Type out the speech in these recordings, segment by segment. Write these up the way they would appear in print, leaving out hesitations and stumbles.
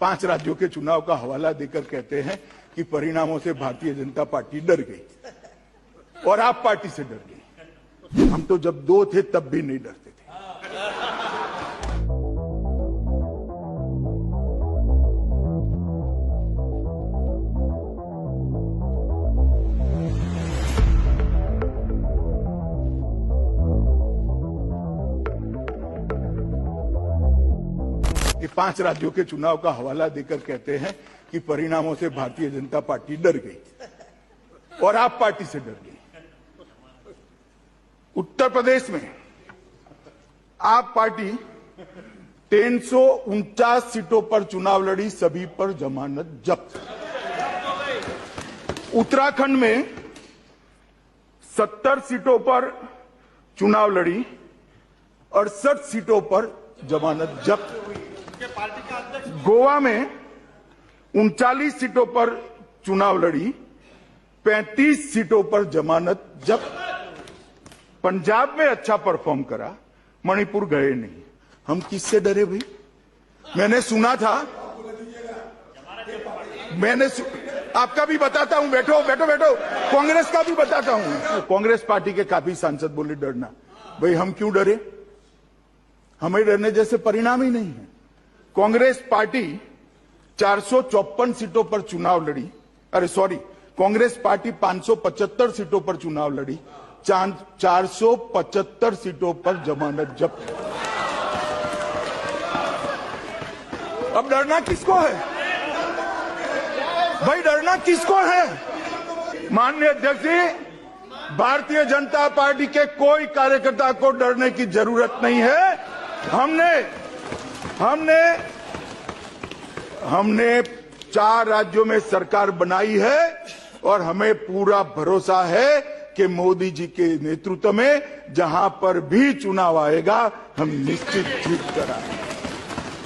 5 राज्यों के चुनाव का हवाला देकर कहते हैं कि परिणामों से भारतीय जनता पार्टी डर गई और आप पार्टी से डर गई। हम तो जब 2 थे तब भी नहीं डरते थे। ये 5 राज्यों के चुनाव का हवाला देकर कहते हैं कि परिणामों से भारतीय जनता पार्टी डर गई और आप पार्टी से डर गई। उत्तर प्रदेश में आप पार्टी 349 सीटों पर चुनाव लड़ी, सभी पर जमानत जब्त। उत्तराखंड में 70 सीटों पर चुनाव लड़ी, 68 सीटों पर जमानत जब्त। गोवा में 39 सीटों पर चुनाव लड़ी, 35 सीटों पर जमानत जब्त। पंजाब में अच्छा परफॉर्म करा, मणिपुर गए नहीं। हम किससे डरे भाई? मैंने सुना था, आपका भी बताता हूं, बैठो बैठो बैठो, कांग्रेस का भी बताता हूं। कांग्रेस पार्टी के काफी सांसद बोले डरना। भाई हम क्यों डरे? हमें डरने जैसे परिणाम ही नहीं है। कांग्रेस पार्टी 454 सीटों पर चुनाव लड़ी, कांग्रेस पार्टी 575 सीटों पर चुनाव लड़ी, 475 सीटों पर जमानत जब्त। अब डरना किसको है भाई? डरना किसको है? माननीय अध्यक्ष जी, भारतीय जनता पार्टी के कोई कार्यकर्ता को डरने की जरूरत नहीं है। हमने 4 राज्यों में सरकार बनाई है और हमें पूरा भरोसा है कि मोदी जी के नेतृत्व में जहां पर भी चुनाव आएगा हम निश्चित जीत कर आएंगे।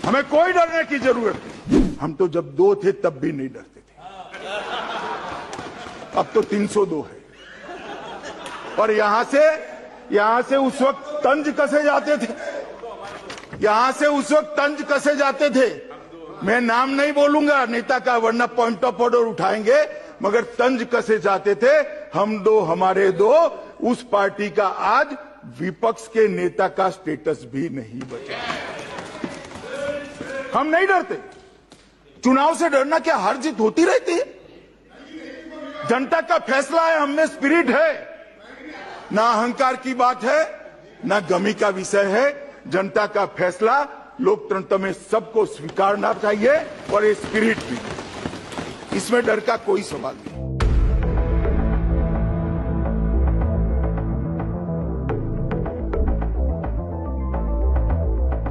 हमें कोई डरने की जरूरत नहीं। हम तो जब 2 थे तब भी नहीं डरते थे। अब तो 302 है और यहां से उस वक्त तंज कसे जाते थे। मैं नाम नहीं बोलूंगा नेता का, वरना पॉइंट ऑफ ऑर्डर उठाएंगे, मगर तंज कसे जाते थे। हमारे दो उस पार्टी का आज विपक्ष के नेता का स्टेटस भी नहीं बचा। हम नहीं डरते। चुनाव से डरना क्या? हार जीत होती रहती है। जनता का फैसला है, हमने स्पिरिट है। ना अहंकार की बात है, ना गमी का विषय है। जनता का फैसला लोकतंत्र में सबको स्वीकारना चाहिए और ये स्पिरिट भी, इसमें डर का कोई सवाल नहीं।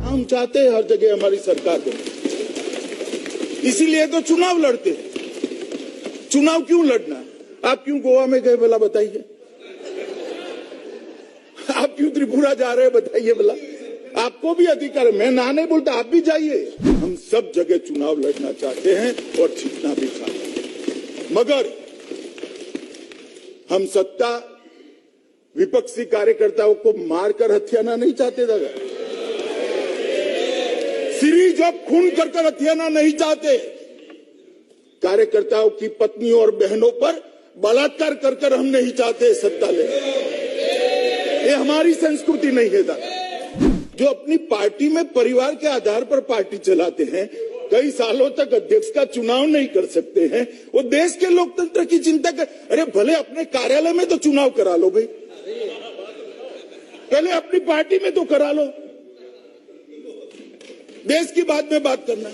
हम चाहते हैं हर जगह हमारी सरकार बने, इसीलिए तो चुनाव लड़ते हैं। चुनाव क्यों लड़ना? आप क्यों गोवा में गए भला बताइए? आप क्यों त्रिपुरा जा रहे हैं बताइए भला? आपको भी अधिकार है, मैं ना नहीं बोलता, आप भी जाइए। हम सब जगह चुनाव लड़ना चाहते हैं और जीतना भी चाहते हैं, मगर हम सत्ता विपक्षी कार्यकर्ताओं को मारकर हथियाना नहीं चाहते दादा। सीरीज ऑफ खून कर हथियाना नहीं चाहते। कार्यकर्ताओं की पत्नियों और बहनों पर बलात्कार कर हम नहीं चाहते सत्ता लेना। ये हमारी संस्कृति नहीं है दादा। जो अपनी पार्टी में परिवार के आधार पर पार्टी चलाते हैं, कई सालों तक अध्यक्ष का चुनाव नहीं कर सकते हैं, वो देश के लोकतंत्र की चिंता कर। अरे भले अपने कार्यालय में तो चुनाव करा लो भाई, पहले अपनी पार्टी में तो करा लो, देश की बात में बात करना।